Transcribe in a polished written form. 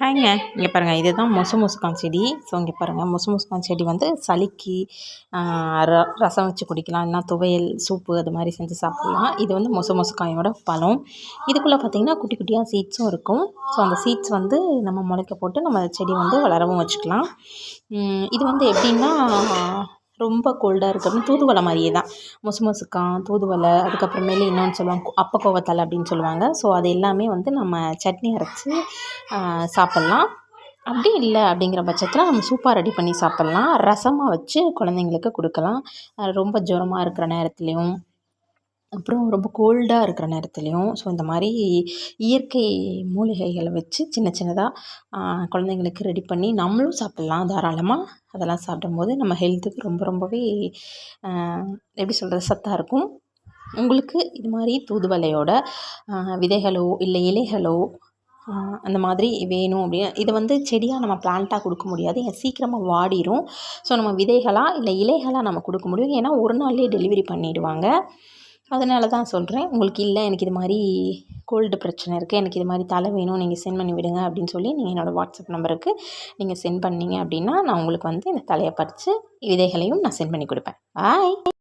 ஹாய்ங்க. இங்கே பாருங்கள், இதுதான் முசுமுசுக்கான் செடி. ஸோ இங்கே பாருங்கள், முசுமுசுக்கான் செடி வந்து சளிக்கு ரசம் வச்சு குடிக்கலாம், இல்லைனா துவையல், சூப்பு அது மாதிரி செஞ்சு சாப்பிட்லாம். இது வந்து முசுமுசுக்காயோட பழம். இதுக்குள்ளே பார்த்திங்கன்னா குட்டி குட்டியாக சீட்ஸும் இருக்கும். ஸோ அந்த சீட்ஸ் வந்து நம்ம முளைக்க போட்டு நம்ம செடி வந்து வளரவும் வச்சுக்கலாம். இது வந்து எப்படின்னா, ரொம்ப கோல்டாக இருக்கிறது தூதுவளை மாதிரியே தான். முசுமுசுக்கான், தூதுவளை, அதுக்கப்புறமேலு இன்னொன்று சொல்லுவாங்க அப்பக்கோவத்தலை அப்படின்னு சொல்லுவாங்க. ஸோ அது எல்லாமே வந்து நம்ம சட்னி அரைச்சி சாப்பிட்லாம். அப்படி இல்லை அப்படிங்கிற பட்சத்தில் நம்ம சூப்பாக ரெடி பண்ணி சாப்பிட்லாம். ரசமாக வச்சு குழந்தைங்களுக்கு கொடுக்கலாம். ரொம்ப ஜுரமாக இருக்கிற நேரத்துலையும், அப்புறம் ரொம்ப கோல்டாக இருக்கிற நேரத்துலையும். ஸோ இந்த மாதிரி இயற்கை மூலிகைகளை வச்சு சின்ன சின்னதாக குழந்தைங்களுக்கு ரெடி பண்ணி நம்மளும் சாப்பிட்லாம் தாராளமாக. அதெல்லாம் சாப்பிடும்போது நம்ம ஹெல்த்துக்கு ரொம்பவே எப்படி சொல்கிறது, சத்தாக இருக்கும். உங்களுக்கு இது மாதிரி தூதுவளையோட விதைகளோ இல்லை இலைகளோ அந்த மாதிரி வேணும் அப்படின்னா, இதை வந்து செடியாக நம்ம பிளான்ட்டாக கொடுக்க முடியாது, சீக்கிரமாக வாடிடும். ஸோ நம்ம விதைகளாக இல்லை இலைகளாக நம்ம கொடுக்க முடியும். ஏன்னா ஒரு நாள்லேயே டெலிவரி பண்ணிவிடுவாங்க. அதனால தான் சொல்கிறேன். உங்களுக்கு இல்லை, எனக்கு இது மாதிரி கோல்டு பிரச்சனை இருக்குது, எனக்கு இது மாதிரி தலை வேணும், நீங்கள் சென்ட் பண்ணி விடுங்க அப்படின்னு சொல்லி நீங்கள் என்னோடய வாட்ஸ்அப் நம்பருக்கு நீங்கள் சென்ட் பண்ணிங்க அப்படின்னா, நான் உங்களுக்கு வந்து இந்த தலையை பறித்து விதைகளையும் நான் சென்ட் பண்ணி கொடுப்பேன். பாய்.